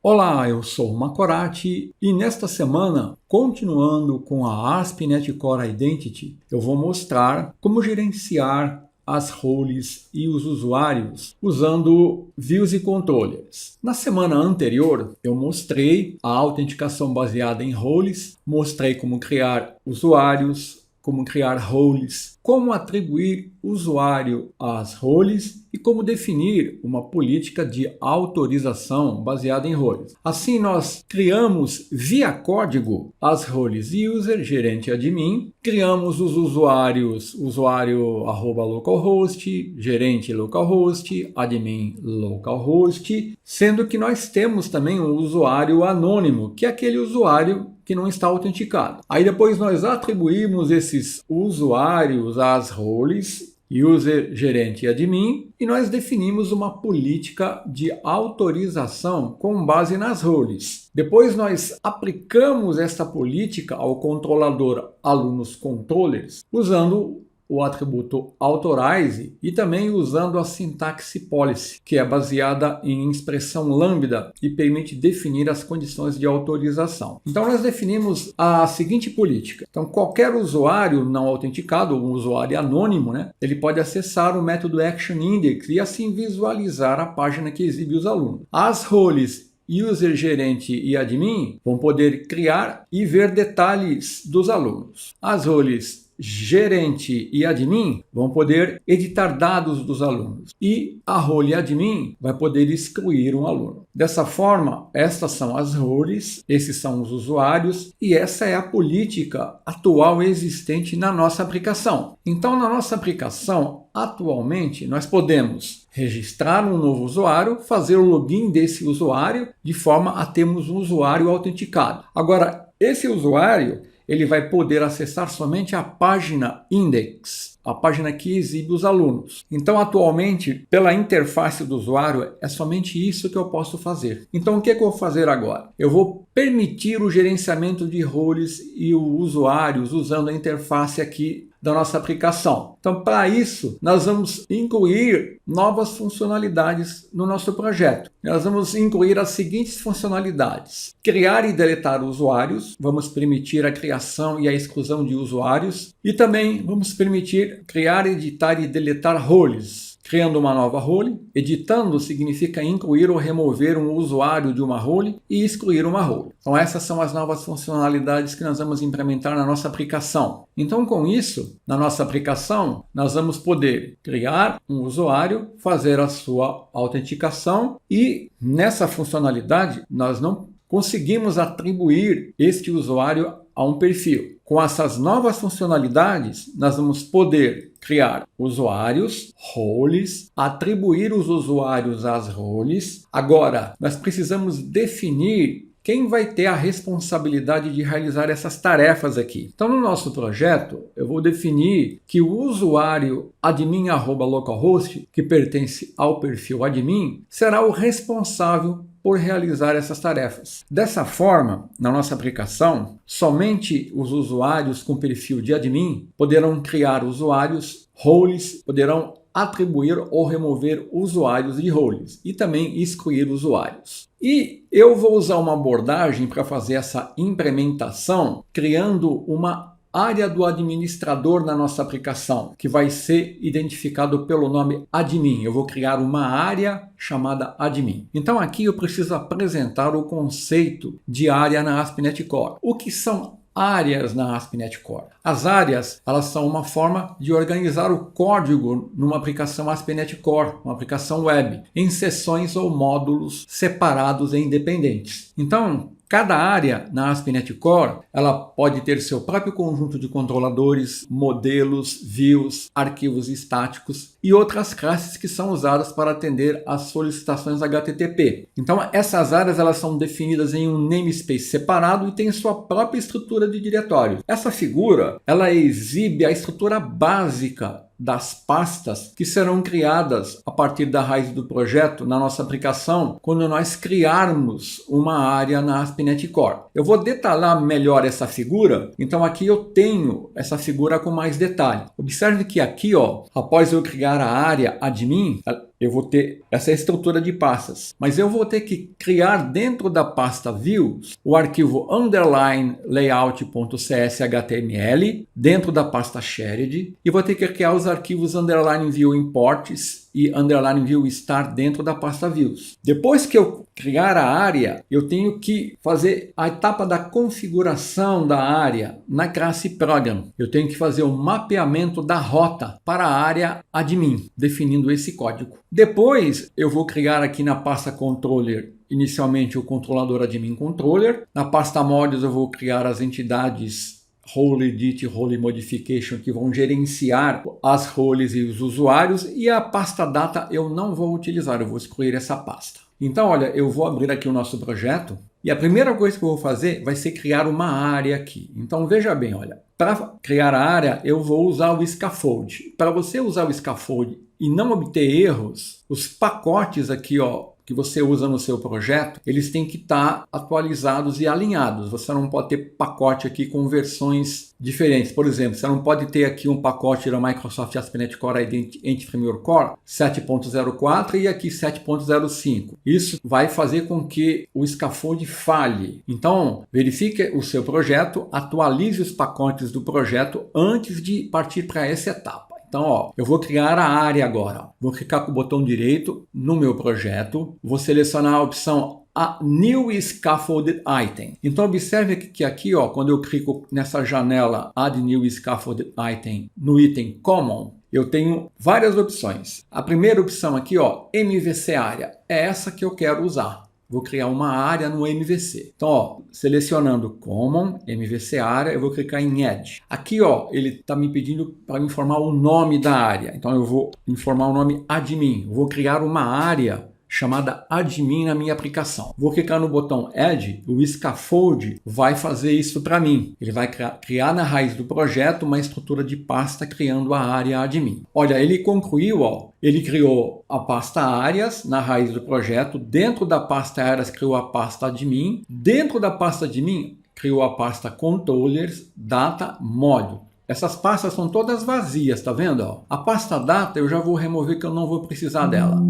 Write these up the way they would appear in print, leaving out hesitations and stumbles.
Olá, eu sou o Macorati e nesta semana, continuando com a ASP.NET Core Identity, eu vou mostrar como gerenciar as roles e os usuários usando views e controllers. Na semana anterior, eu mostrei a autenticação baseada em roles, mostrei como criar usuários, como criar roles, como atribuir usuário às roles e como definir uma política de autorização baseada em roles. Assim, nós criamos via código as roles user, gerente, admin, criamos os usuários, usuário @localhost, gerente localhost, admin localhost, sendo que nós temos também um usuário anônimo, que é aquele usuário que não está autenticado. Aí depois nós atribuímos esses usuários às roles, user, gerente e admin, e nós definimos uma política de autorização com base nas roles. Depois nós aplicamos esta política ao controlador alunos controllers usando o atributo authorize e também usando a sintaxe policy, que é baseada em expressão lambda e permite definir as condições de autorização. Então nós definimos a seguinte política. Então qualquer usuário não autenticado, ou um usuário anônimo, ele pode acessar o método ActionIndex e assim visualizar a página que exibe os alunos. As roles user, gerente e admin vão poder criar e ver detalhes dos alunos. As roles gerente e admin vão poder editar dados dos alunos e a role admin vai poder excluir um aluno. Dessa forma, estas são as roles, esses são os usuários e essa é a política atual existente na nossa aplicação. Então, na nossa aplicação, atualmente, nós podemos registrar um novo usuário, fazer o login desse usuário de forma a termos um usuário autenticado. Agora, esse usuário ele vai poder acessar somente a página index, a página que exibe os alunos. Então, atualmente, pela interface do usuário, é somente isso que eu posso fazer. Então, o que eu vou fazer agora? Eu vou permitir o gerenciamento de roles e usuários usando a interface aqui da nossa aplicação. Então, para isso, nós vamos incluir novas funcionalidades no nosso projeto. Nós vamos incluir as seguintes funcionalidades: criar e deletar usuários, vamos permitir a criação e a exclusão de usuários, e também vamos permitir criar, editar e deletar roles. Criando uma nova role, editando significa incluir ou remover um usuário de uma role e excluir uma role. Então essas são as novas funcionalidades que nós vamos implementar na nossa aplicação. Então com isso, na nossa aplicação, nós vamos poder criar um usuário, fazer a sua autenticação e nessa funcionalidade nós não conseguimos atribuir este usuário a um perfil. Com essas novas funcionalidades, nós vamos poder criar usuários, roles, atribuir os usuários às roles. Agora, nós precisamos definir quem vai ter a responsabilidade de realizar essas tarefas aqui. Então, no nosso projeto, eu vou definir que o usuário admin@localhost, que pertence ao perfil admin, será o responsável por realizar essas tarefas. Dessa forma, na nossa aplicação, somente os usuários com perfil de admin poderão criar usuários, roles, poderão atribuir ou remover usuários de roles e também excluir usuários. E eu vou usar uma abordagem para fazer essa implementação, criando uma área do administrador na nossa aplicação, que vai ser identificado pelo nome admin. Eu vou criar uma área chamada admin. Então aqui eu preciso apresentar o conceito de área na ASP.NET Core. O que são áreas na ASP.NET Core? As áreas, elas são uma forma de organizar o código numa aplicação ASP.NET Core, uma aplicação web, em seções ou módulos separados e independentes. Então, cada área na ASP.NET Core, ela pode ter seu próprio conjunto de controladores, modelos, views, arquivos estáticos e outras classes que são usadas para atender às solicitações HTTP. Então, essas áreas elas são definidas em um namespace separado e tem sua própria estrutura de diretório. Essa figura, ela exibe a estrutura básica das pastas que serão criadas a partir da raiz do projeto na nossa aplicação quando nós criarmos uma área na ASP.NET Core. Eu vou detalhar melhor essa figura, então aqui eu tenho essa figura com mais detalhe. Observe que aqui, após eu criar a área admin, eu vou ter essa estrutura de pastas, mas eu vou ter que criar dentro da pasta views o arquivo underline layout.cshtml dentro da pasta shared e vou ter que criar os arquivos underline view imports e underline view start dentro da pasta views. Depois que eu criar a área, eu tenho que fazer a etapa da configuração da área na classe program. Eu tenho que fazer o mapeamento da rota para a área admin, definindo esse código. Depois eu vou criar aqui na pasta controller inicialmente o controlador admin controller. Na pasta modules eu vou criar as entidades role edit e role modification que vão gerenciar as roles e os usuários, e a pasta data eu não vou utilizar, eu vou excluir essa pasta. Então, olha, eu vou abrir aqui o nosso projeto e a primeira coisa que eu vou fazer vai ser criar uma área aqui. Então, veja bem, olha, para criar a área eu vou usar o scaffold. Para você usar o scaffold e não obter erros, os pacotes aqui, ó, que você usa no seu projeto, eles têm que estar atualizados e alinhados. Você não pode ter pacote aqui com versões diferentes. Por exemplo, você não pode ter aqui um pacote da Microsoft ASP.NET Core Identity Framework Core 7.04 e aqui 7.05. Isso vai fazer com que o scaffold falhe. Então, verifique o seu projeto, atualize os pacotes do projeto antes de partir para essa etapa. Então, ó, eu vou criar a área agora. Vou clicar com o botão direito no meu projeto. Vou selecionar a opção a New Scaffolded Item. Então, observe que aqui, ó, quando eu clico nessa janela Add New Scaffolded Item no item Common, eu tenho várias opções. A primeira opção aqui, ó, MVC área, é essa que eu quero usar. Vou criar uma área no MVC. Então, ó, selecionando Common, MVC área, eu vou clicar em Add. Aqui, ó, ele está me pedindo para me informar o nome da área. Então, eu vou informar o nome Admin. Eu vou criar uma área chamada Admin na minha aplicação. Vou clicar no botão Add, o Scaffold vai fazer isso para mim. Ele vai criar na raiz do projeto uma estrutura de pasta criando a área Admin. Olha, ele concluiu, ó, ele criou a pasta áreas na raiz do projeto, dentro da pasta áreas criou a pasta Admin, dentro da pasta Admin criou a pasta Controllers, Data, Module. Essas pastas são todas vazias, tá vendo? Ó? A pasta Data eu já vou remover que eu não vou precisar dela.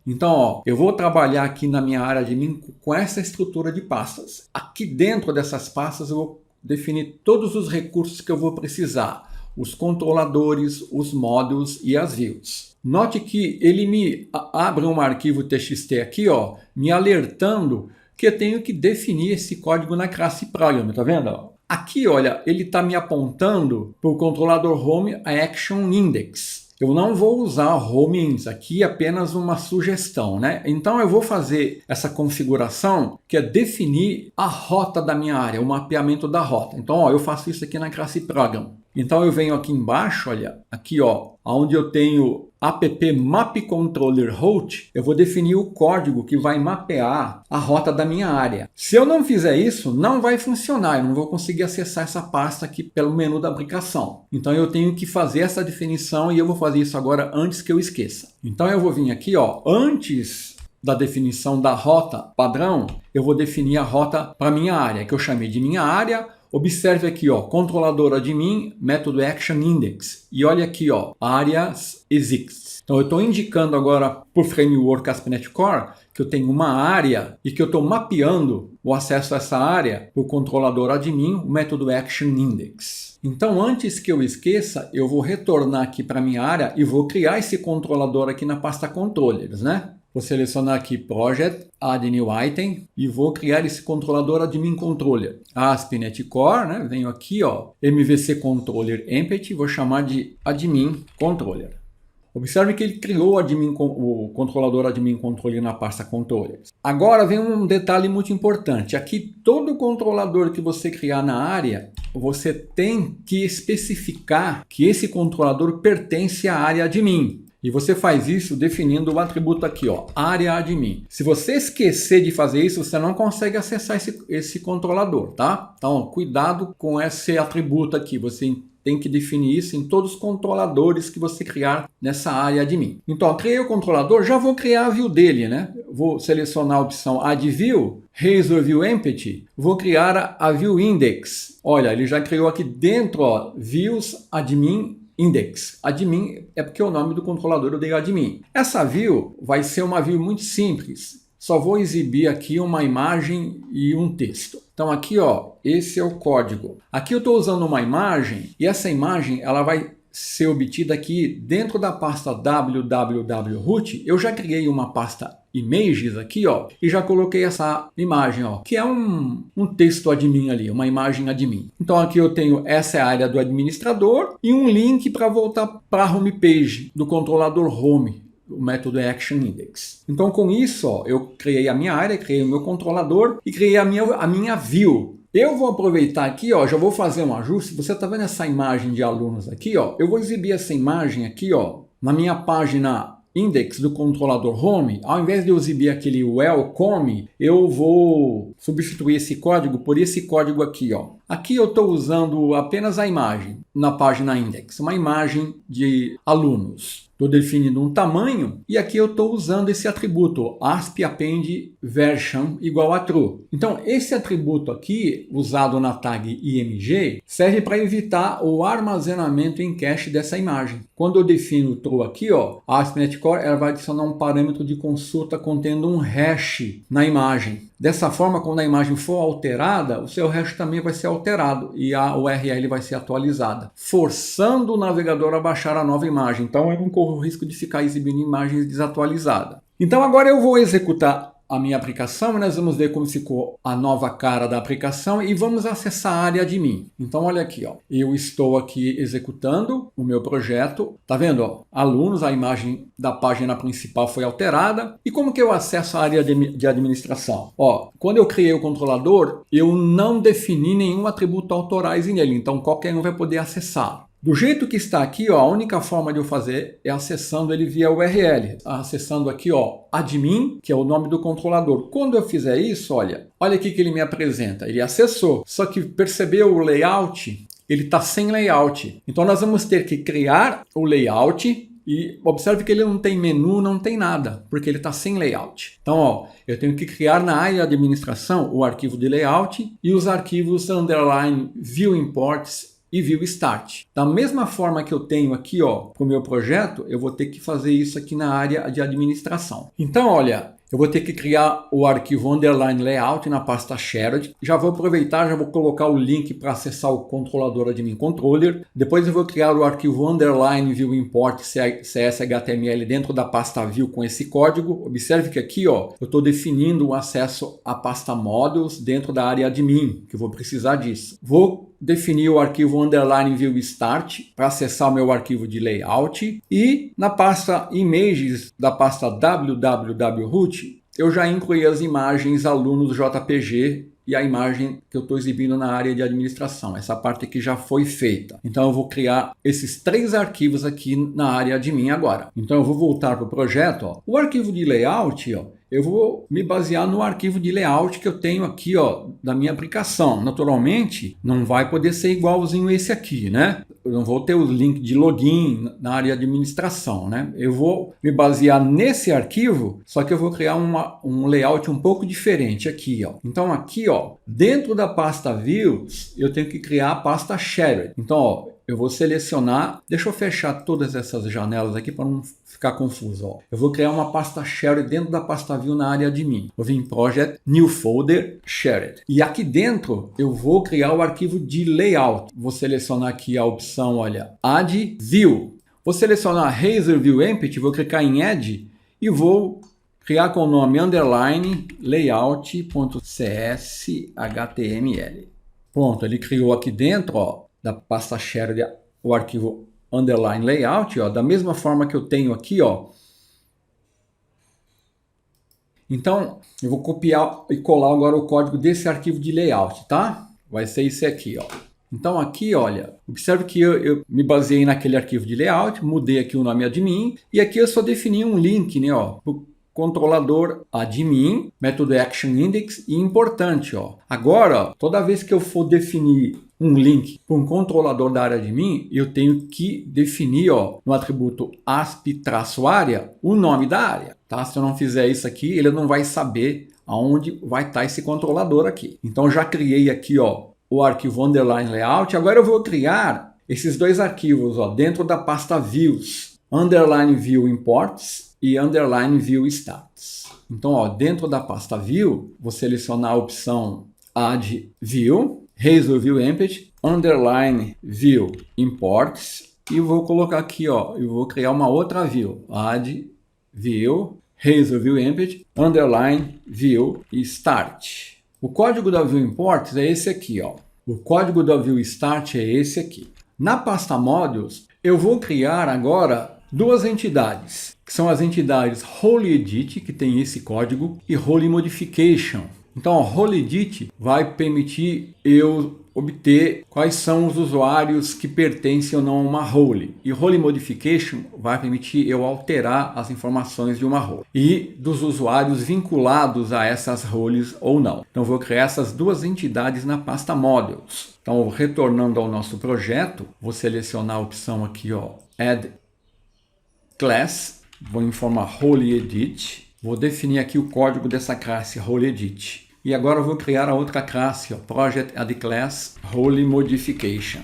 Então, ó, eu vou trabalhar aqui na minha área admin com essa estrutura de pastas. Aqui dentro dessas pastas eu vou definir todos os recursos que eu vou precisar. Os controladores, os módulos e as views. Note que ele me abre um arquivo TXT aqui, ó, me alertando que eu tenho que definir esse código na classe Program, tá vendo? Ó? Aqui, olha, ele está me apontando para o controlador Home Action Index. Eu não vou usar home index, aqui é apenas uma sugestão, né? Então eu vou fazer essa configuração que é definir a rota da minha área, o mapeamento da rota. Então, ó, eu faço isso aqui na classe Program. Então eu venho aqui embaixo, olha, aqui ó, onde eu tenho app map controller route, eu vou definir o código que vai mapear a rota da minha área. Se eu não fizer isso, não vai funcionar, eu não vou conseguir acessar essa pasta aqui pelo menu da aplicação. Então eu tenho que fazer essa definição e eu vou fazer isso agora antes que eu esqueça. Então eu vou vir aqui, ó, antes da definição da rota padrão, eu vou definir a rota para minha área, que eu chamei de minha área. Observe aqui, ó, controlador admin, método action index. E olha aqui, ó, áreas exists. Então eu estou indicando agora por framework ASP.NET Core que eu tenho uma área e que eu estou mapeando o acesso a essa área por controlador admin, o método action index. Então antes que eu esqueça, eu vou retornar aqui para minha área e vou criar esse controlador aqui na pasta controllers, né? Vou selecionar aqui Project, Add New Item e vou criar esse controlador Admin Controller. ASP.NET Core, né? Venho aqui, ó, MVC Controller Empty, vou chamar de Admin Controller. Observe que ele criou o controlador Admin Controller na pasta Controllers. Agora vem um detalhe muito importante. Aqui, todo controlador que você criar na área, você tem que especificar que esse controlador pertence à área admin. E você faz isso definindo o atributo aqui, ó, área admin. Se você esquecer de fazer isso, você não consegue acessar esse controlador, tá? Então, cuidado com esse atributo aqui. Você tem que definir isso em todos os controladores que você criar nessa área admin. Então, criei o controlador, já vou criar a view dele, né? Vou selecionar a opção Add View, Razor View Empty, vou criar a View Index. Olha, ele já criou aqui dentro, ó, Views Admin index. Admin é porque é o nome do controlador, eu dei admin. Essa view vai ser uma view muito simples. Só vou exibir aqui uma imagem e um texto. Então aqui, ó, esse é o código. Aqui eu estou usando uma imagem e essa imagem ela vai ser obtida aqui dentro da pasta www.root. Eu já criei uma pasta images aqui, ó, e já coloquei essa imagem, ó, que é um texto admin ali, uma imagem admin. Então aqui eu tenho essa é a área do administrador e um link para voltar para a homepage do controlador home. O método é ActionIndex. Então, com isso, ó, eu criei a minha área, criei o meu controlador e criei a minha view. Eu vou aproveitar aqui, ó, já vou fazer um ajuste. Você está vendo essa imagem de alunos aqui, ó? Eu vou exibir essa imagem aqui, ó, na minha página index do controlador home. Ao invés de eu exibir aquele welcome, eu vou substituir esse código por esse código aqui, ó. Aqui eu estou usando apenas a imagem na página index, uma imagem de alunos. Estou definindo um tamanho e aqui eu estou usando esse atributo ASP append version igual a true. Então esse atributo aqui, usado na tag img, serve para evitar o armazenamento em cache dessa imagem. Quando eu defino true aqui, ó, a ASP.NET Core ela vai adicionar um parâmetro de consulta contendo um hash na imagem. Dessa forma, quando a imagem for alterada, o seu hash também vai ser alterado e a URL vai ser atualizada, forçando o navegador a baixar a nova imagem. Então eu não corro o risco de ficar exibindo imagens desatualizadas. Então agora eu vou executar a minha aplicação e nós vamos ver como ficou a nova cara da aplicação e vamos acessar a área admin. Então olha aqui, ó, eu estou aqui executando o meu projeto, tá vendo, ó, alunos, a imagem da página principal foi alterada. E como que eu acesso a área de administração? Ó, quando eu criei o controlador, eu não defini nenhum atributo authorize nele, então qualquer um vai poder acessar. Do jeito que está aqui, ó, a única forma de eu fazer é acessando ele via URL. Acessando aqui, ó, admin, que é o nome do controlador. Quando eu fizer isso, olha aqui que ele me apresenta. Ele acessou, só que percebeu o layout? Ele está sem layout. Então nós vamos ter que criar o layout. E observe que ele não tem menu, não tem nada, porque ele está sem layout. Então, ó, eu tenho que criar na área de administração o arquivo de layout e os arquivos underline view imports e view start. Da mesma forma que eu tenho aqui, ó, para o meu projeto, eu vou ter que fazer isso aqui na área de administração. Então, olha, eu vou ter que criar o arquivo underline layout na pasta shared. Já vou aproveitar, já vou colocar o link para acessar o controlador admin controller. Depois eu vou criar o arquivo underline view import CS.html dentro da pasta view com esse código. Observe que aqui, ó, eu estou definindo o acesso à pasta modules dentro da área admin, que eu vou precisar disso. Vou definir o arquivo underline view start para acessar o meu arquivo de layout e na pasta images da pasta www.root eu já incluí as imagens alunos JPG e a imagem que eu estou exibindo na área de administração. Essa parte aqui já foi feita. Então eu vou criar esses 3 arquivos aqui na área admin agora. Então eu vou voltar para o projeto. Ó. O arquivo de layout, ó, eu vou me basear no arquivo de layout que eu tenho aqui, ó, da minha aplicação. Naturalmente, não vai poder ser igualzinho esse aqui, né? Eu não vou ter o link de login na área de administração, né? Eu vou me basear nesse arquivo, só que eu vou criar um layout um pouco diferente aqui, ó. Então aqui, ó, dentro da pasta views, eu tenho que criar a pasta shared. Então, ó, eu vou selecionar, deixa eu fechar todas essas janelas aqui para não ficar confuso. Ó. Eu vou criar uma pasta shared dentro da pasta view na área admin. Vou vir em Project, New Folder, Shared. E aqui dentro eu vou criar o arquivo de layout. Vou selecionar aqui a opção, olha, Add View. Vou selecionar Razor View Empty, vou clicar em Add e vou criar com o nome underline layout.cshtml. Pronto, ele criou aqui dentro, ó, da pasta shared o arquivo underline layout, ó, da mesma forma que eu tenho aqui, ó. Então, eu vou copiar e colar agora o código desse arquivo de layout, tá? Vai ser esse aqui, ó. Então aqui, olha, observe que eu me baseei naquele arquivo de layout, mudei aqui o nome admin e aqui eu só defini um link, né, ó, pro controlador admin, método ActionIndex e importante, ó. Agora, ó, toda vez que eu for definir um link para um controlador da área admin, eu tenho que definir, ó, no atributo asp-área o nome da área, tá? Se eu não fizer isso aqui, ele não vai saber aonde vai estar esse controlador aqui. Então já criei aqui, ó, o arquivo underline layout. Agora eu vou criar esses dois arquivos ó, dentro da pasta views, underline view imports e underline view stats. Então, ó, dentro da pasta view, vou selecionar a opção add view, razor view empty, underline view imports e vou colocar aqui, ó, eu vou criar uma outra view, add view, razor view empty, underline view start. O código da view imports é esse aqui, ó. O código da view start é esse aqui. Na pasta modules, eu vou criar agora duas entidades, que são as entidades RoleEdit, que tem esse código, e RoleModification. Então, o RoleEdit vai permitir eu obter quais são os usuários que pertencem ou não a uma role. E RoleModification vai permitir eu alterar as informações de uma role. E dos usuários vinculados a essas roles ou não. Então, vou criar essas duas entidades na pasta Modules. Então, retornando ao nosso projeto, vou selecionar a opção aqui, ó, Add Class. Vou informar RoleEdit. Vou definir aqui o código dessa classe RoleEdit. E agora eu vou criar a outra classe, ó, Project Add Class RoleModification,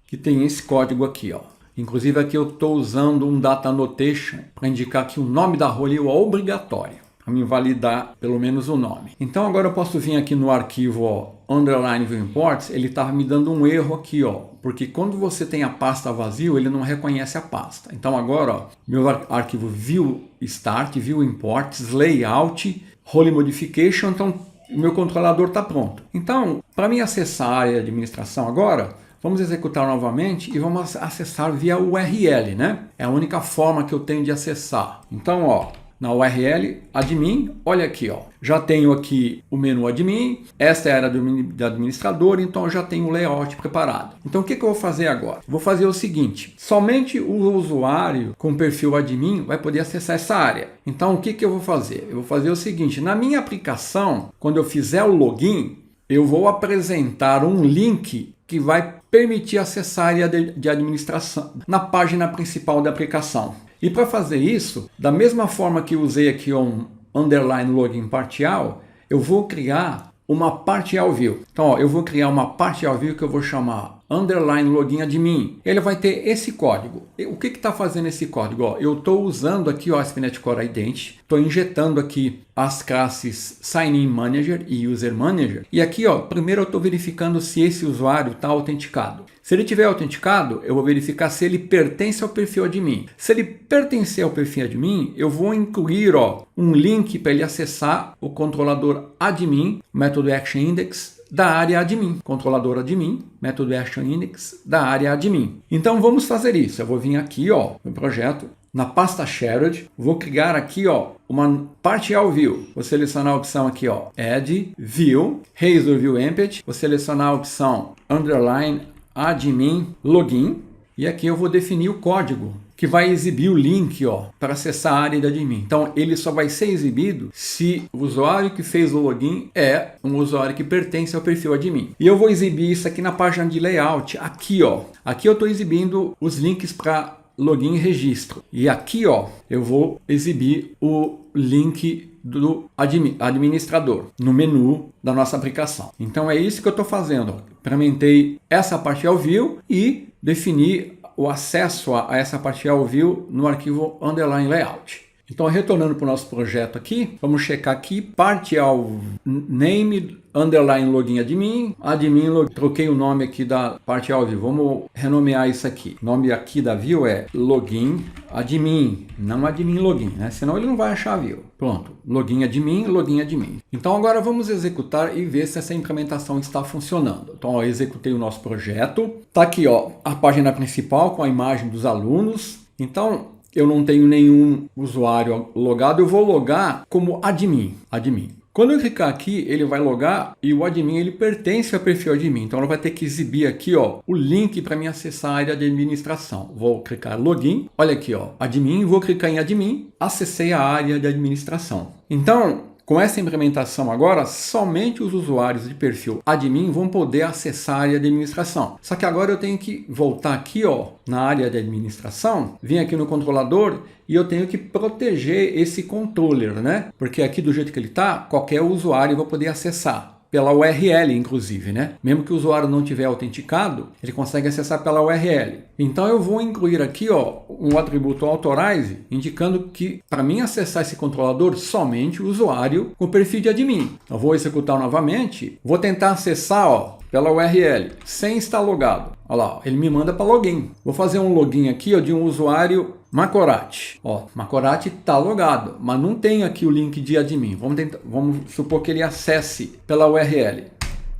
que tem esse código aqui, ó. Inclusive aqui eu estou usando um data annotation para indicar que o nome da role é obrigatório, para me validar pelo menos o nome. Então agora eu posso vir aqui no arquivo, ó, underline view imports, ele estava me dando um erro aqui, ó, porque quando você tem a pasta vazio, ele não reconhece a pasta. Então agora, ó, meu arquivo view start, view imports, layout, RoleModification, então o meu controlador está pronto. Então, para mim acessar a área de administração agora, vamos executar novamente e vamos acessar via URL, né? É a única forma que eu tenho de acessar. Então, ó, na URL admin, olha aqui, ó, já tenho aqui o menu admin, esta é a área do administrador, então eu já tenho o layout preparado. Então o que eu vou fazer agora? Vou fazer o seguinte, somente o usuário com perfil admin vai poder acessar essa área. Então o que eu vou fazer? Eu vou fazer o seguinte, na minha aplicação, quando eu fizer o login, eu vou apresentar um link que vai permitir acessar a área de administração na página principal da aplicação. E para fazer isso, da mesma forma que usei aqui um underline login partial, eu vou criar uma partial view. Então, ó, eu vou criar uma partial view que eu vou chamar underline login admin. Ele vai ter esse código. E o que está fazendo esse código? Ó, eu estou usando aqui o ASP.NET Core Identity, estou injetando aqui as classes Sign-in Manager e User Manager. E aqui, ó, primeiro eu estou verificando se esse usuário está autenticado. Se ele tiver autenticado, eu vou verificar se ele pertence ao perfil admin. Se ele pertencer ao perfil admin, eu vou incluir, ó, um link para ele acessar o controlador admin, método Action Index, da área admin. Controlador admin, método Action Index, da área admin. Então vamos fazer isso. Eu vou vir aqui, ó, no projeto, na pasta Shared, vou criar aqui, ó, uma partial view. Vou selecionar a opção aqui, ó, Add View, Razor View Empty. Vou selecionar a opção Underline admin login e aqui eu vou definir o código que vai exibir o link, ó, para acessar a área de admin. Então ele só vai ser exibido se o usuário que fez o login é um usuário que pertence ao perfil admin. E eu vou exibir isso aqui na página de layout, aqui, ó. Aqui eu estou exibindo os links para login e registro. E aqui, ó, eu vou exibir o link do administrador no menu da nossa aplicação. Então é isso que eu estou fazendo. Implementei essa partial view e defini o acesso a essa partial view no arquivo underline layout. Então, retornando para o nosso projeto aqui, vamos checar aqui, partial name, underline login admin, troquei o nome aqui da partial view, vamos renomear isso aqui. O nome aqui da view é login admin, não admin login, né? Senão ele não vai achar a view. Pronto, login admin, login admin. Então agora vamos executar e ver se essa implementação está funcionando. Então, ó, executei o nosso projeto, tá aqui, ó, a página principal com a imagem dos alunos. Então, eu não tenho nenhum usuário logado, eu vou logar como admin. Quando eu clicar aqui, ele vai logar e o admin ele pertence ao perfil admin. Então ela vai ter que exibir aqui, ó, o link para me acessar a área de administração. Vou clicar login, olha aqui, ó, admin, vou clicar em admin, acessei a área de administração. Então, com essa implementação agora, somente os usuários de perfil admin vão poder acessar a área de administração. Só que agora eu tenho que voltar aqui, ó, na área de administração, vir aqui no controlador e eu tenho que proteger esse controller, né? Porque aqui do jeito que ele está, qualquer usuário vai poder acessar. pela URL, inclusive, né? Mesmo que o usuário não tiver autenticado, ele consegue acessar pela URL. Então eu vou incluir aqui, ó, um atributo authorize, indicando que para mim acessar esse controlador, somente o usuário com o perfil de admin. Eu vou executar novamente, vou tentar acessar, ó, pela URL, sem estar logado. Olha lá, ó, ele me manda para login. Vou fazer um login aqui, ó, de um usuário Macorati. Ó, Macorati está logado, mas não tem aqui o link de admin. Vamos supor que ele acesse pela URL.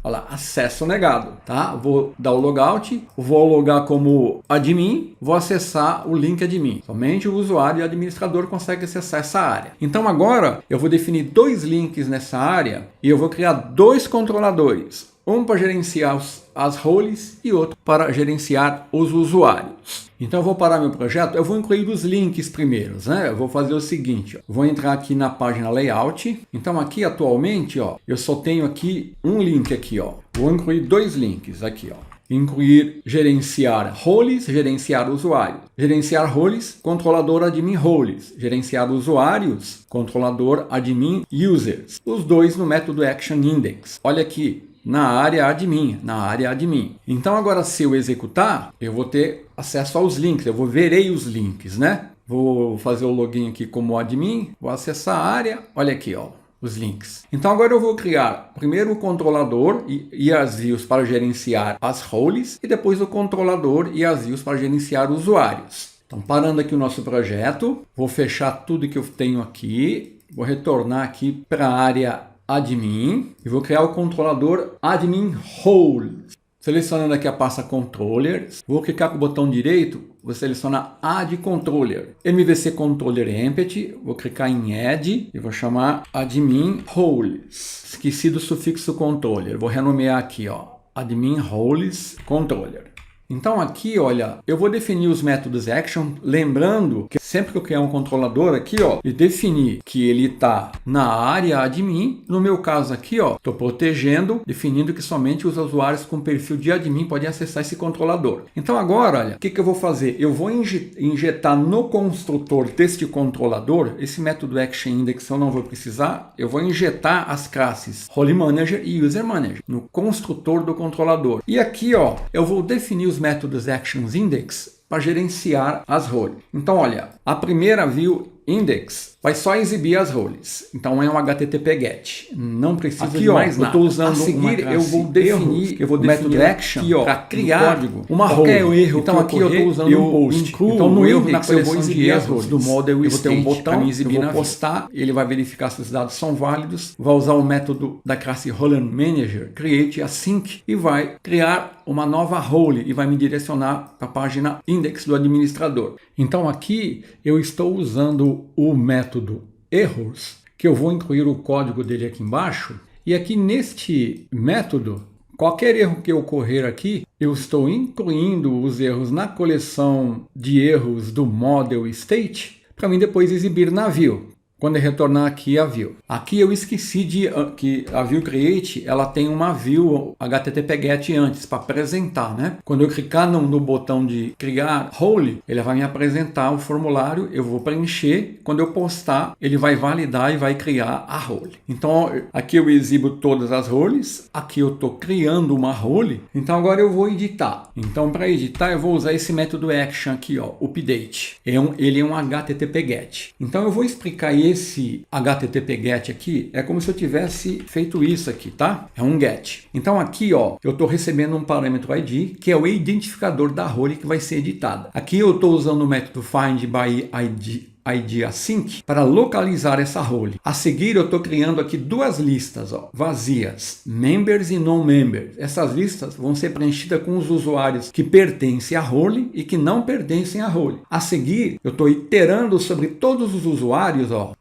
Olha lá, acesso negado, tá? Vou dar o logout, vou logar como admin, vou acessar o link admin. Somente o usuário e o administrador conseguem acessar essa área. Então agora eu vou definir 2 links nessa área e eu vou criar 2 controladores. Um para gerenciar as roles e outro para gerenciar os usuários. Então eu vou parar meu projeto, eu vou incluir os links primeiros, né? Eu vou fazer o seguinte, ó. Vou entrar aqui na página layout. Então aqui atualmente, ó, eu só tenho aqui um link aqui, ó. Vou incluir 2 links aqui, ó. Incluir gerenciar roles, gerenciar usuários. Gerenciar roles, controlador admin roles. Gerenciar usuários, controlador admin users. Os 2 no método action index. Olha aqui. Na área admin. Então agora se eu executar, eu vou ter acesso aos links, verei os links, né? Vou fazer o login aqui como admin, vou acessar a área, olha aqui, ó, os links. Então agora eu vou criar primeiro o controlador e as views para gerenciar as roles e depois o controlador e as views para gerenciar usuários. Então parando aqui o nosso projeto, vou fechar tudo que eu tenho aqui, vou retornar aqui para a área admin e vou criar o controlador admin roles. Selecionando aqui a pasta controllers, vou clicar com o botão direito, vou selecionar add controller, MVC controller empty, vou clicar em add e vou chamar admin roles. Esqueci do sufixo controller, vou renomear aqui, ó, admin roles controller. Então aqui, olha, eu vou definir os métodos action, lembrando que sempre que eu criar um controlador aqui, ó, e definir que ele está na área admin, no meu caso aqui, ó, estou protegendo, definindo que somente os usuários com perfil de admin podem acessar esse controlador. Então agora, olha, o que eu vou fazer? Eu vou injetar no construtor deste controlador, esse método action index eu não vou precisar, eu vou injetar as classes role manager e user manager no construtor do controlador. E aqui, ó, eu vou definir os métodos actions index para gerenciar as roles. Então, olha, a primeira view index vai só exibir as roles. Então é um HTTP GET. Não precisa aqui, de mais nada. Eu estou usando a seguir, eu vou definir o método action para criar uma role. Erro então aqui eu estou usando um post. Então no erro na coleção eu vou exibir as roles do model eu vou ter um botão para exibir, eu vou postar, ele vai verificar se os dados são válidos, vai usar o método da classe role manager, create async e vai criar uma nova role e vai me direcionar para a página index do administrador. Então aqui eu estou usando o método errors, que eu vou incluir o código dele aqui embaixo, e aqui neste método, qualquer erro que ocorrer aqui, eu estou incluindo os erros na coleção de erros do model state, para mim depois exibir na view. Quando eu retornar aqui a view. Aqui eu esqueci de que a view create, ela tem uma view HTTP GET antes para apresentar, né? Quando eu clicar no botão de criar role, ele vai me apresentar o formulário, eu vou preencher, quando eu postar, ele vai validar e vai criar a role. Então aqui eu exibo todas as roles, aqui eu estou criando uma role, então agora eu vou editar. Então para editar eu vou usar esse método action aqui, ó, update. Ele é um HTTP GET. Então eu vou explicar esse HTTP GET aqui é como se eu tivesse feito isso aqui, tá? É um GET. Então aqui, ó, eu estou recebendo um parâmetro ID, que é o identificador da role que vai ser editada. Aqui eu estou usando o método find by ID async para localizar essa role. A seguir eu estou criando aqui 2 listas, ó, vazias, members e non-members. Essas listas vão ser preenchidas com os usuários que pertencem à role e que não pertencem à role. A seguir eu estou iterando sobre todos os usuários, ó,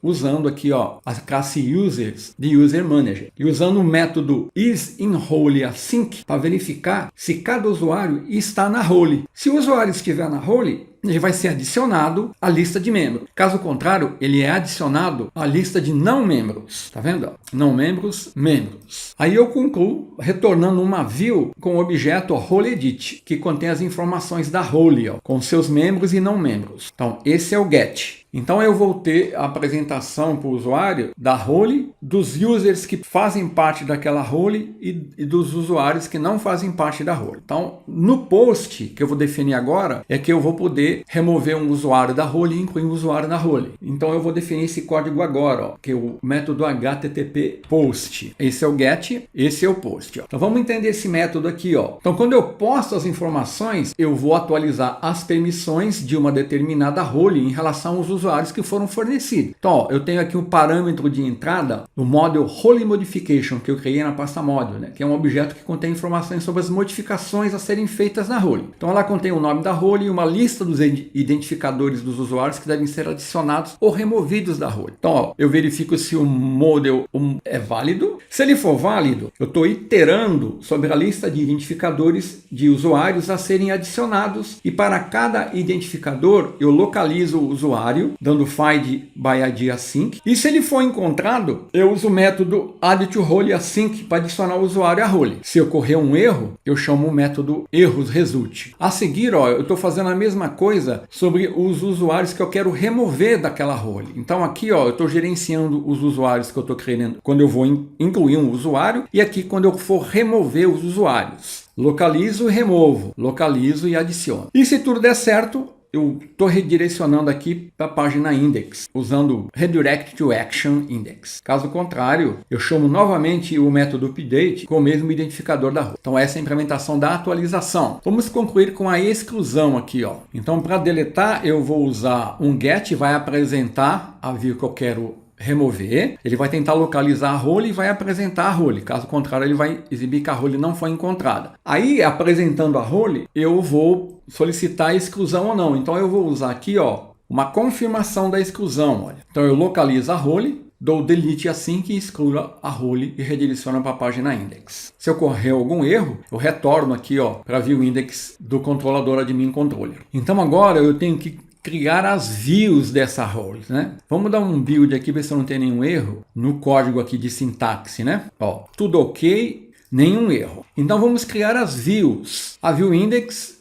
usando aqui, ó, a classe users de user manager e usando o método isInRoleAsync para verificar se cada usuário está na role. Se o usuário estiver na role, ele vai ser adicionado à lista de membros. Caso contrário, ele é adicionado à lista de não membros. Tá vendo? Não membros, membros. Aí eu concluo retornando uma view com o objeto roleEdit, que contém as informações da role, ó, com seus membros e não membros. Então, esse é o GET. Então eu vou ter a apresentação para o usuário da role, dos users que fazem parte daquela role e dos usuários que não fazem parte da role. Então no post que eu vou definir agora é que eu vou poder remover um usuário da role e incluir um usuário na role. Então eu vou definir esse código agora, ó, que é o método HTTP post. Esse é o get, esse é o post. Ó. Então vamos entender esse método aqui. Ó. Então quando eu posto as informações, eu vou atualizar as permissões de uma determinada role em relação aos usuários que foram fornecidos. Então ó, eu tenho aqui um parâmetro de entrada, o model role modification que eu criei na pasta model, né, que é um objeto que contém informações sobre as modificações a serem feitas na role. Então ela contém o nome da role e uma lista dos identificadores dos usuários que devem ser adicionados ou removidos da role. Então ó, eu verifico se o model é válido. Se ele for válido, eu estou iterando sobre a lista de identificadores de usuários a serem adicionados e para cada identificador eu localizo o usuário dando find by ID async, e se ele for encontrado eu uso o método add2role_async para adicionar o usuário à role. Se ocorrer um erro, eu chamo o método errosResult. A seguir, ó, eu estou fazendo a mesma coisa sobre os usuários que eu quero remover daquela role. Então aqui, ó, eu estou gerenciando os usuários que eu estou querendo quando eu vou incluir um usuário, e aqui quando eu for remover os usuários. Localizo e removo, localizo e adiciono. E se tudo der certo, eu estou redirecionando aqui para a página index, usando redirect to action index. Caso contrário, eu chamo novamente o método update com o mesmo identificador da role. Então essa é a implementação da atualização. Vamos concluir com a exclusão aqui, ó. Então para deletar eu vou usar um get, vai apresentar a view que eu quero remover, ele vai tentar localizar a role e vai apresentar a role. Caso contrário, ele vai exibir que a role não foi encontrada. Aí, apresentando a role, eu vou solicitar a exclusão ou não. Então, eu vou usar aqui, ó, uma confirmação da exclusão. Olha. Então, eu localizo a role, dou delete assim que exclua a role e redireciono para a página index. Se ocorrer algum erro, eu retorno aqui, ó, para view index do controlador admin controller. Então, agora eu tenho que criar as views dessa role, né? Vamos dar um build aqui, ver se não tem nenhum erro no código aqui de sintaxe, né? Ó, tudo ok, nenhum erro. Então vamos criar as views. A view index,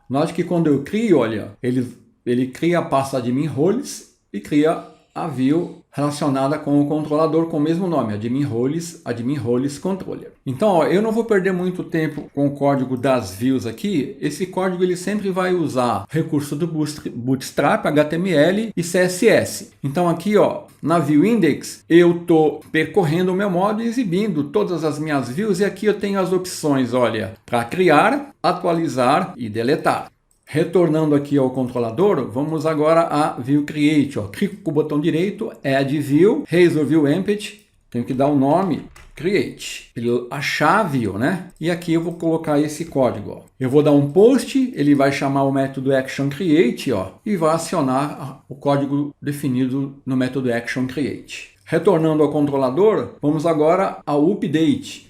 note que quando eu crio, olha, ele cria a pasta admin roles e cria a view relacionada com o controlador com o mesmo nome, admin roles controller. Então, ó, eu não vou perder muito tempo com o código das views aqui. Esse código ele sempre vai usar recurso do Bootstrap, HTML e CSS. Então aqui, ó, na view index, eu estou percorrendo o meu modo e exibindo todas as minhas views, e aqui eu tenho as opções, olha, para criar, atualizar e deletar. Retornando aqui ao controlador, vamos agora a view create. Ó. Clico com o botão direito, add view, raise view empty, tenho que dar o nome create, ele achar a view, né? E aqui eu vou colocar esse código. Ó. Eu vou dar um post, ele vai chamar o método action create, ó, e vai acionar o código definido no método action create. Retornando ao controlador, vamos agora ao update.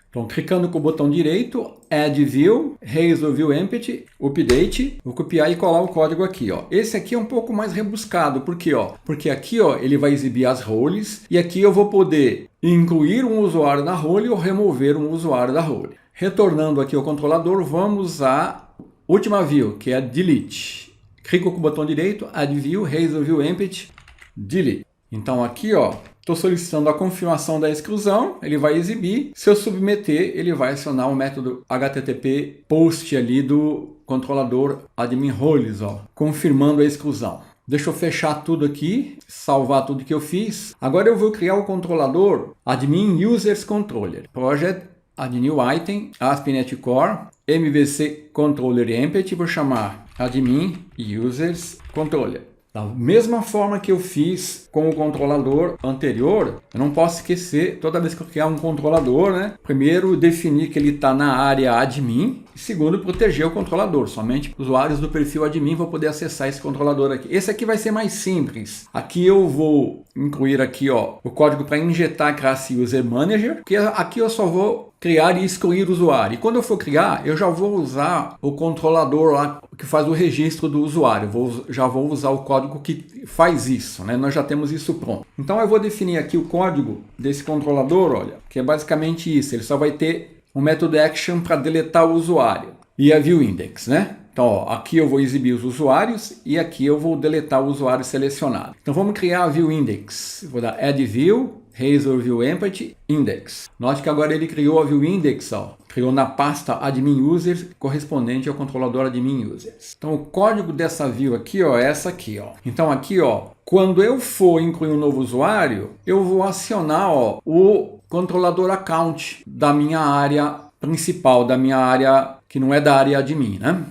Então, clicando com o botão direito, Add View, Raise View Empty, Update, vou copiar e colar o código aqui. Ó. Esse aqui é um pouco mais rebuscado, por quê? Porque aqui ó, ele vai exibir as roles, e aqui eu vou poder incluir um usuário na role ou remover um usuário da role. Retornando aqui ao controlador, vamos à última view, que é a Delete. Clico com o botão direito, Add View, Raise View Empty, Delete. Então aqui ó, estou solicitando a confirmação da exclusão, ele vai exibir. Se eu submeter, ele vai acionar o método HTTP post ali do controlador admin roles, ó, confirmando a exclusão. Deixa eu fechar tudo aqui, salvar tudo que eu fiz. Agora eu vou criar o controlador admin users controller. Project add new item, ASP.NET Core, MVC controller empty, vou chamar admin users controller. Da mesma forma que eu fiz com o controlador anterior, eu não posso esquecer, toda vez que eu criar um controlador, né? Primeiro, definir que ele está na área admin. E segundo, proteger o controlador. Somente usuários do perfil admin vão poder acessar esse controlador aqui. Esse aqui vai ser mais simples. Aqui eu vou incluir aqui, ó, o código para injetar a classe User Manager, que aqui eu só vou criar e excluir o usuário. E quando eu for criar, eu já vou usar o controlador lá que faz o registro do usuário. Já vou usar o código que faz isso, né? Nós já temos isso pronto. Então eu vou definir aqui o código desse controlador, olha, que é basicamente isso. Ele só vai ter um método action para deletar o usuário e a view index, né? Então, ó, aqui eu vou exibir os usuários e aqui eu vou deletar o usuário selecionado. Então, vamos criar a View Index. Vou dar Add View, Razor View Empty, Index. Note que agora ele criou a View Index, ó. Criou na pasta Admin Users, correspondente ao controlador Admin Users. Então, o código dessa view aqui, ó, é essa aqui, ó. Então, aqui, ó, quando eu for incluir um novo usuário, eu vou acionar, ó, o controlador Account da minha área principal, da minha área que não é da área admin, né?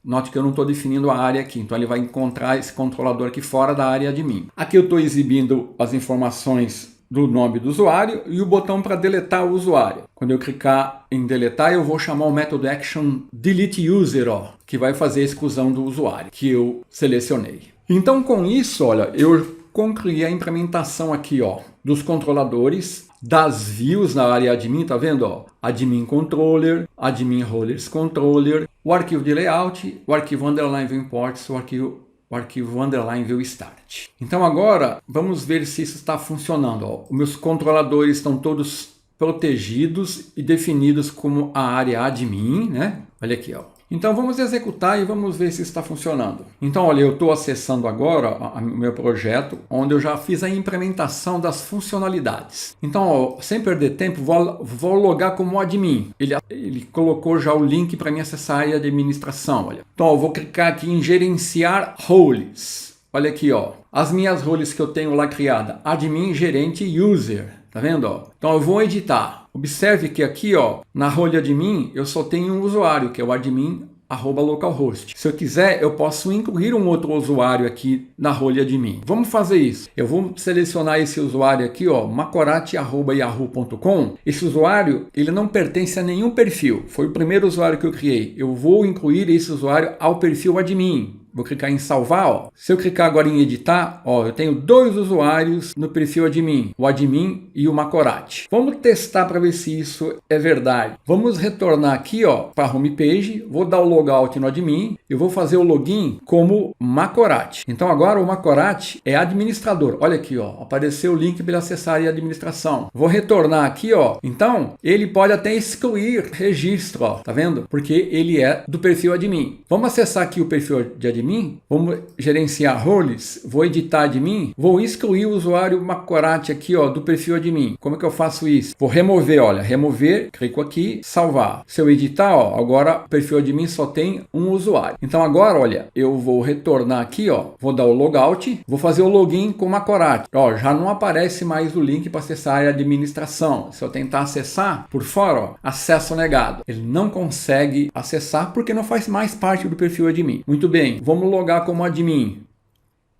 Note que eu não estou definindo a área aqui, então ele vai encontrar esse controlador aqui fora da área admin. Aqui eu estou exibindo as informações do nome do usuário e o botão para deletar o usuário. Quando eu clicar em deletar, eu vou chamar o método action delete user, ó, que vai fazer a exclusão do usuário que eu selecionei. Então, com isso, olha, eu concluí a implementação aqui, ó, dos controladores, das views na área admin, tá vendo, ó? Admin controller, admin rollers controller, o arquivo de layout, o arquivo underline view imports, o arquivo underline view start. Então agora vamos ver se isso está funcionando, ó. Os meus controladores estão todos protegidos e definidos como a área admin, né? Olha aqui, ó. Então vamos executar e vamos ver se está funcionando. Então olha, eu estou acessando agora o meu projeto, onde eu já fiz a implementação das funcionalidades. Então, ó, sem perder tempo, vou logar como admin. Ele colocou já o link para mim acessar a área de administração. Olha. Então eu vou clicar aqui em gerenciar roles. Olha aqui, ó, as minhas roles que eu tenho lá criada, admin, gerente e user. Tá vendo? Ó? Então eu vou editar. Observe que aqui, ó, na role admin, eu só tenho um usuário, que é o admin@localhost. Se eu quiser, eu posso incluir um outro usuário aqui na role admin. Vamos fazer isso. Eu vou selecionar esse usuário aqui, ó, macorati@yahoo.com. Esse usuário, ele não pertence a nenhum perfil. Foi o primeiro usuário que eu criei. Eu vou incluir esse usuário ao perfil admin. Vou clicar em salvar, ó. Se eu clicar agora em editar, ó, eu tenho dois usuários no perfil admin, o admin e o Macorati. Vamos testar para ver se isso é verdade. Vamos retornar aqui, ó, para a homepage, vou dar o logout no admin, eu vou fazer o login como Macorati. Então agora o Macorati é administrador. Olha aqui, ó, apareceu o link para ele acessar a administração. Vou retornar aqui, ó. Então ele pode até excluir registro, ó, tá vendo? Porque ele é do perfil admin. Vamos acessar aqui o perfil de admin. Vamos gerenciar roles, vou editar admin, vou excluir o usuário Macorati aqui, ó, do perfil admin. Como é que eu faço isso? Vou remover, olha, remover, clico aqui, salvar. Se eu editar, ó, agora o perfil admin só tem um usuário. Então agora, olha, eu vou retornar aqui, ó, vou dar o logout, vou fazer o login com Macorati. Ó, já não aparece mais o link para acessar a área de administração. Se eu tentar acessar por fora, ó, acesso negado. Ele não consegue acessar porque não faz mais parte do perfil admin. Muito bem. Vamos logar como admin.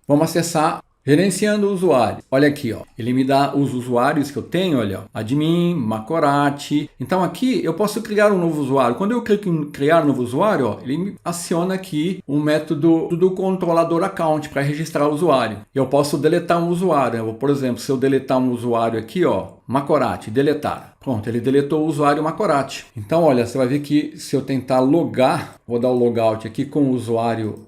Vamos acessar gerenciando o usuário. Olha aqui, ó. Ele me dá os usuários que eu tenho, olha, admin, Macorati. Então aqui eu posso criar um novo usuário. Quando eu clico em criar um novo usuário, ó, ele me aciona aqui o método do controlador account para registrar o usuário. Eu posso deletar um usuário. Por exemplo, se eu deletar um usuário aqui, ó, Macorati, deletar. Pronto, ele deletou o usuário Macorati. Então, olha, você vai ver que se eu tentar logar, vou dar o logout aqui com o usuário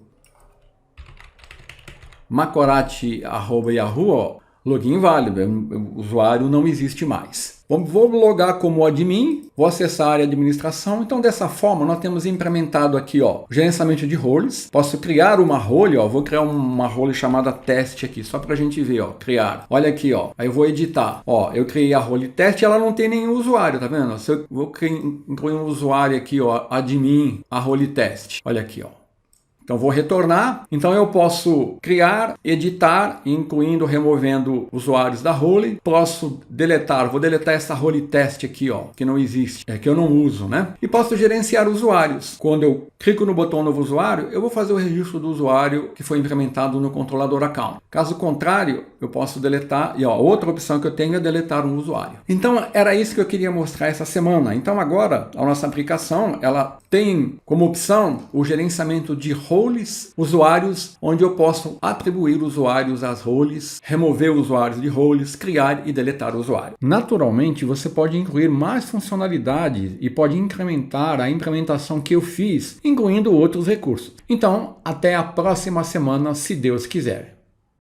Macorati@yahoo, ó, login inválido, o usuário não existe mais. Vou logar como admin, vou acessar a área de administração. Então, dessa forma, nós temos implementado aqui, ó, o gerenciamento de roles. Posso criar uma role, ó, vou criar uma role chamada teste aqui, só para a gente ver, ó, criar. Olha aqui, ó, aí eu vou editar. Ó, eu criei a role teste, ela não tem nenhum usuário, tá vendo? Se eu vou incluir um usuário aqui, ó, admin, a role teste. Olha aqui, ó. Então vou retornar, então eu posso criar, editar, incluindo, removendo usuários da role. Posso deletar, vou deletar essa role test aqui, ó, que não existe, que eu não uso, né? E posso gerenciar usuários. Quando eu clico no botão novo usuário, eu vou fazer o registro do usuário que foi implementado no controlador account. Caso contrário, eu posso deletar, e ó, outra opção que eu tenho é deletar um usuário. Então era isso que eu queria mostrar essa semana. Então agora a nossa aplicação, ela tem como opção o gerenciamento de roles, usuários, onde eu posso atribuir usuários às roles, remover usuários de roles, criar e deletar o usuário. Naturalmente, você pode incluir mais funcionalidades e pode incrementar a implementação que eu fiz, incluindo outros recursos. Então, até a próxima semana, se Deus quiser.